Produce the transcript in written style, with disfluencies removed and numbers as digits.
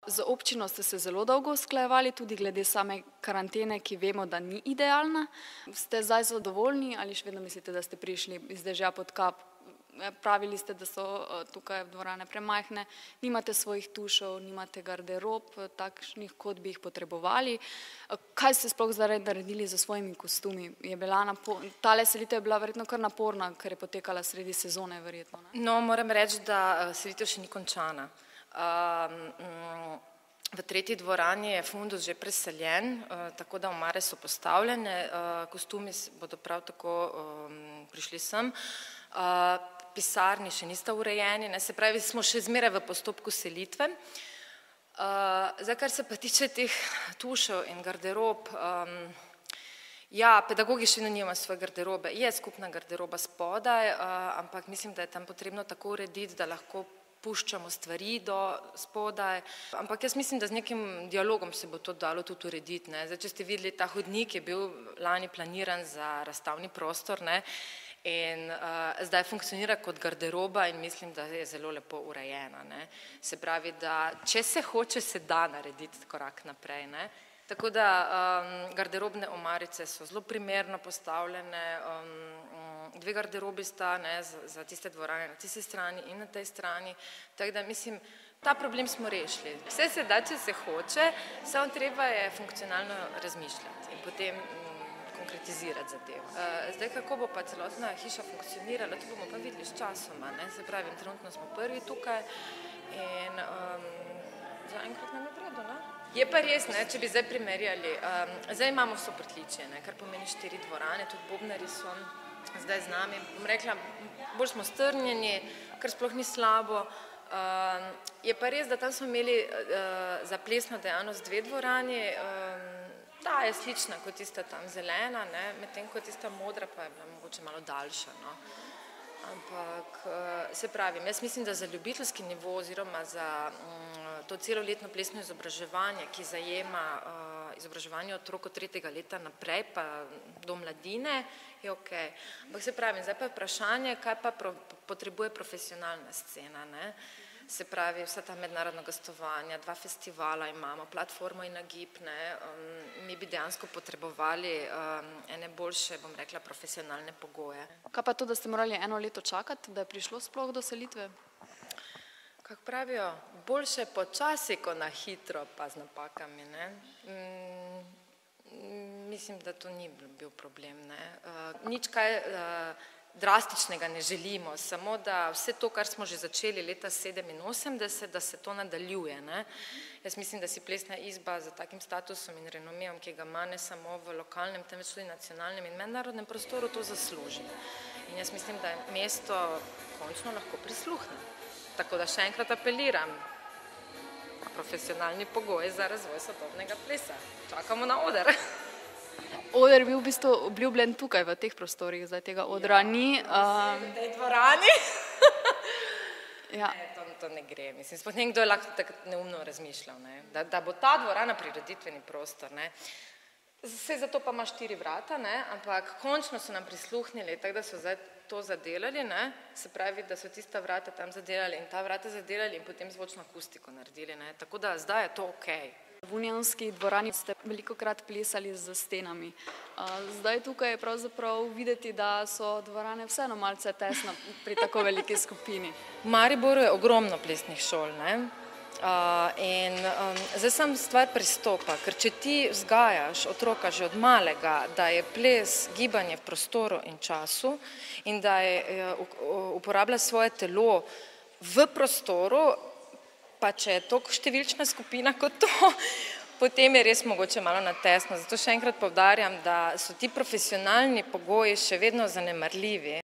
Z občino ste se zelo dolgo usklajevali, tudi glede same karantene, ki vemo, da ni idealna. Ste zdaj zadovoljni ali še vedno mislite, da ste prišli iz dežja pod kap? Pravili ste, da so tukaj dvorane premajhne, nimate svojih tušev, nimate garderob, takšnih, kot bi jih potrebovali. Kaj ste sploh zdaj naredili za svojimi kostumi? Tale selitev je bila verjetno kar naporna, ker je potekala sredi sezone, verjetno. No, moram reči, da selitev še ni končana. V tretji dvorani je fundus že preseljen, tako da omare so postavljene, kostumi bodo prav tako prišli sem. Pisarni še nista urejeni, se pravi, smo še zmeraj v postopku selitve. Zdaj, kar se pa tiče teh tušev in garderob, ja, pedagogi še nimajo svoje garderobe, je skupna garderoba spodaj, ampak mislim, da je tam potrebno tako urediti, da lahko puščamo stvari do spodaj, ampak jaz mislim, da z nekim dialogom se bo to dalo tudi urediti. Zdaj, če ste videli, ta hodnik je bil lani planiran za razstavni prostor, in zdaj funkcionira kot garderoba in mislim, da je zelo lepo urejena. Se pravi, da če se hoče, se da narediti korak naprej. Tako da garderobne omarice so zelo primerno postavljene, dve garderobi sta za tiste dvorane na tisti strani in na tej strani, tako da mislim, ta problem smo rešili. Vse se da, če se hoče, samo treba je funkcionalno razmišljati in potem konkretizirati zadevo. Zdaj, kako bo pa celotna hiša funkcionirala, to bomo pa videli s časoma. Se pravi, trenutno smo prvi tukaj in zaenkrat nam je v redu. Je pa res, če bi zdaj primerjali, zdaj imamo vso pritličje, kar pomeni 4 dvorane, tudi bobnari so zdaj z nami. Bom rekla, bolj smo strnjeni, kar sploh ni slabo. Je pa res, da tam smo imeli za plesno dejavnost 2 dvorani, ta je slična kot tista tam zelena, medtem ko tista modra pa je bila mogoče malo daljša. Ampak se pravi, jaz mislim, da za ljubiteljski nivo oziroma za to celoletno plesno izobraževanje, ki zajema izobraževanje otrok od 3. leta naprej, pa do mladine, je okej. Ampak se pravi, zdaj pa je vprašanje, kaj pa potrebuje profesionalna scena. Se pravi, vsa ta mednarodna gostovanja, 2 festivala imamo, platformo in nagib, mi bi dejansko potrebovali ene boljše, bom rekla, profesionalne pogoje. Kaj pa to, da ste morali 1 leto čakati, da je prišlo sploh do selitve? Kako pravijo, boljše počasi, ko na hitro, pa z napakami. Mislim, da to ni bil problem. Nič kaj drastičnega ne želimo, samo da vse to, kar smo že začeli leta 1987, da se to nadaljuje. Jaz mislim, da si plesna izba z takim statusom in renomijom, ki ga ima ne samo v lokalnem, temveč tudi nacionalnem in mednarodnem prostoru, to zasluži. In jaz mislim, da je mesto končno lahko prisluhne. Tako da še enkrat apeliram, profesionalni pogoj za razvoj sodobnega plesa. Čakamo na oder. Oder je bil v bistvu obljubljen tukaj, v teh prostorih, zdaj tega odra ni. V tej dvorani? To ne gre. Mislim, sploh nekdo je lahko tako neumno razmišljal, da bo ta dvorana prireditveni prostor. Saj zato pa ima 4 vrata, ampak končno so nam prisluhnili, tako da so zdaj to zadelali, se pravi, da so tista vrata tam zadelali in ta vrata zadelali in potem zvočno akustiko naredili, tako da zdaj je to okej. V Unionski dvorani ste velikokrat plesali z stenami. Zdaj tukaj je pravzaprav videti, da so dvorane vseeno malce tesne pri tako veliki skupini. V Mariboru je ogromno plesnih šol, in zdaj sem stvar pristopa, ker če ti vzgajaš otroka že od malega, da je ples gibanje v prostoru in času in da uporablja svoje telo v prostoru, pa če je toliko številčna skupina kot to, potem je res mogoče malo natesno. Zato še enkrat poudarjam, da so ti profesionalni pogoji še vedno zanemarljivi.